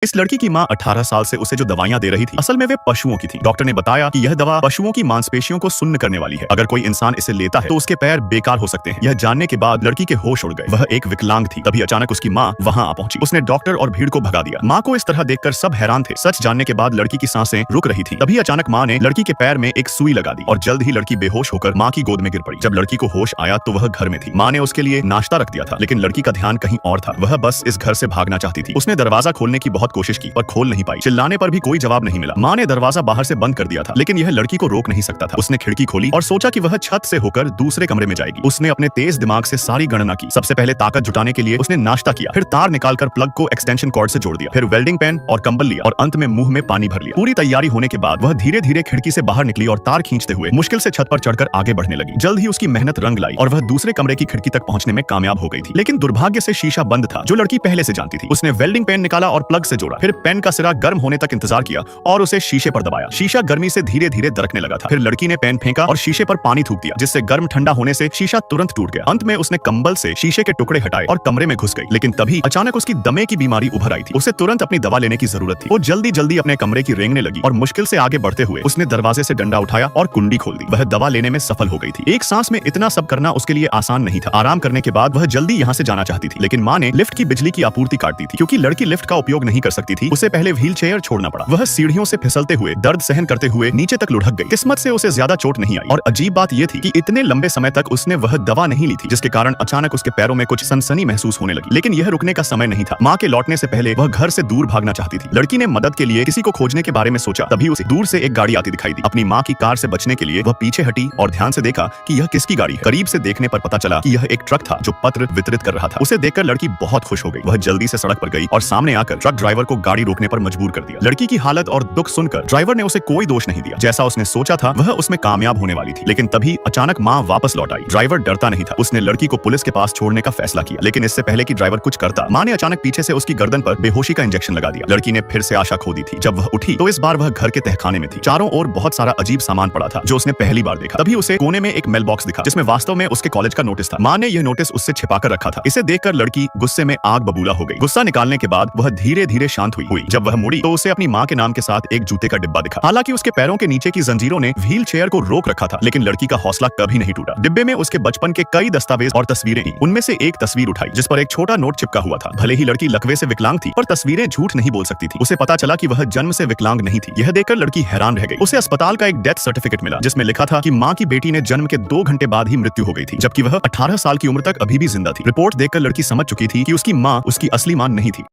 इस लड़की की मां 18 साल से उसे जो दवाइयां दे रही थी, असल में वे पशुओं की थी। डॉक्टर ने बताया कि यह दवा पशुओं की मांसपेशियों को सुन्न करने वाली है। अगर कोई इंसान इसे लेता है तो उसके पैर बेकार हो सकते हैं। यह जानने के बाद लड़की के होश उड़ गए। वह एक विकलांग थी। तभी अचानक उसकी मां वहां आ पहुंची। उसने डॉक्टर और भीड़ को भगा दिया। मां को इस तरह देखकर सब हैरान थे। सच जानने के बाद लड़की की सांसें रुक रही थी। तभी अचानक मां ने लड़की के पैर में एक सुई लगा दी और जल्द ही लड़की बेहोश होकर मां की गोद में गिर पड़ी। जब लड़की को होश आया तो वह घर में थी। मां ने उसके लिए नाश्ता रख दिया था, लेकिन लड़की का ध्यान कहीं और था। वह बस इस घर से भागना चाहती थी। उसने दरवाजा खोलने की बहुत कोशिश की पर खोल नहीं पाई। चिल्लाने पर भी कोई जवाब नहीं मिला। मां ने दरवाजा बाहर से बंद कर दिया था, लेकिन यह लड़की को रोक नहीं सकता था। उसने खिड़की खोली और सोचा कि वह छत से होकर दूसरे कमरे में जाएगी। उसने अपने तेज दिमाग से सारी गणना की। सबसे पहले ताकत जुटाने के लिए उसने नाश्ता किया, फिर तार निकालकर प्लग को एक्सटेंशन कॉर्ड से जोड़ दिया, फिर वेल्डिंग पेन और कंबल लिया और अंत में मुंह में पानी भर लिया। पूरी तैयारी होने के बाद वह धीरे धीरे खिड़की से बाहर निकली और तार खींचते हुए मुश्किल से छत पर चढ़कर आगे बढ़ने लगी। जल्द ही उसकी मेहनत रंग लाई और वह दूसरे कमरे की खिड़की तक पहुंचने में कामयाब हो गई थी। लेकिन दुर्भाग्य से शीशा बंद था, जो लड़की पहले से जानती थी। उसने वेल्डिंग पेन निकाला और प्लग से जोड़ा, फिर पेन का सिरा गर्म होने तक इंतजार किया और उसे शीशे पर दबाया। शीशा गर्मी से धीरे धीरे दरकने लगा था। फिर लड़की ने पेन फेंका और शीशे पर पानी थूक दिया, जिससे गर्म ठंडा होने से शीशा तुरंत टूट गया। अंत में उसने कंबल से शीशे के टुकड़े हटाए और कमरे में घुस गई। लेकिन तभी अचानक उसकी दमे की बीमारी उभर आई थी। उसे तुरंत अपनी दवा लेने की जरूरत थी। वो जल्दी जल्दी अपने कमरे की रेंगने लगी और मुश्किल से आगे बढ़ते हुए उसने दरवाजे से डंडा उठाया और कुंडी खोल दी। वह दवा लेने में सफल हो गई थी। एक सांस में इतना सब करना उसके लिए आसान नहीं था। आराम करने के बाद वह जल्दी यहाँ से जाना चाहती थी, लेकिन मां ने लिफ्ट की बिजली की आपूर्ति काट दी थी। क्योंकि लड़की लिफ्ट का उपयोग नहीं कर सकती थी, उसे पहले व्हील चेयर छोड़ना पड़ा। वह सीढ़ियों से फिसलते हुए दर्द सहन करते हुए नीचे तक लुढ़क गई। किस्मत से उसे ज्यादा चोट नहीं आई और अजीब बात यह थी कि इतने लंबे समय तक उसने वह दवा नहीं ली थी, जिसके कारण अचानक उसके पैरों में कुछ सनसनी महसूस होने लगी। लेकिन यह रुकने का समय नहीं था। मां के लौटने से पहले वह घर से दूर भागना चाहती थी। लड़की ने मदद के लिए किसी को खोजने के बारे में सोचा। तभी उसे दूर से एक गाड़ी आती दिखाई दी। अपनी मां की कार से बचने के लिए वह पीछे हटी और ध्यान से देखा कि यह किसकी गाड़ी है। करीब से देखने पर पता चला कि यह एक ट्रक था जो पत्र वितरित कर रहा था। उसे देखकर लड़की बहुत खुश हो गई। वह जल्दी से सड़क पर गई और सामने आकर ट्रक ड्राइवर को गाड़ी रोकने पर मजबूर कर दिया। लड़की की हालत और दुख सुनकर ड्राइवर ने उसे कोई दोष नहीं दिया। जैसा उसने सोचा था वह उसमें कामयाब होने वाली थी। लेकिन तभी अचानक मां वापस लौट आई। ड्राइवर डरता नहीं था। उसने लड़की को पुलिस के पास छोड़ने का फैसला किया। लेकिन इससे पहले कि ड्राइवर कुछ करता, मां ने अचानक पीछे से उसकी गर्दन पर बेहोशी का इंजेक्शन लगा दिया। लड़की ने फिर से आशा खो दी थी। जब वह उठी तो इस बार वह घर के तहखाने में थी। चारों ओर बहुत सारा अजीब सामान पड़ा था जो उसने पहली बार देखा। तभी उसे कोने में एक मेल बॉक्स दिखा, जिसमें वास्तव में उसके कॉलेज का नोटिस था। मां ने यह नोटिस उससे छिपाकर रखा था। इसे देखकर लड़की गुस्से में आग बबूला हो गई। गुस्सा निकालने के बाद वह धीरे धीरे शांत हुई। जब वह मुड़ी तो उसे अपनी मां के नाम के साथ एक जूते का डिब्बा दिखा। हालांकि उसके पैरों के नीचे की जंजीरों ने व्हील चेयर को रोक रखा था, लेकिन लड़की का हौसला कभी नहीं टूटा। डिब्बे में उसके बचपन के कई दस्तावेज और तस्वीरें थीं। उनमें से एक तस्वीर उठाई जिस पर एक छोटा नोट चिपका हुआ था। भले ही लड़की लकवे से विकलांग थी, पर तस्वीरें झूठ नहीं बोल सकती थी। उसे पता चला कि वह जन्म से विकलांग नहीं थी। यह देखकर लड़की हैरान रह गई। उसे अस्पताल का एक डेथ सर्टिफिकेट मिला, जिसमें लिखा था कि मां की बेटी ने जन्म के 2 घंटे बाद ही मृत्यु हो गई थी, जबकि वह 18 साल की उम्र तक अभी भी जिंदा थी। रिपोर्ट देखकर लड़की समझ चुकी थी कि उसकी मां उसकी असली मां नहीं थी।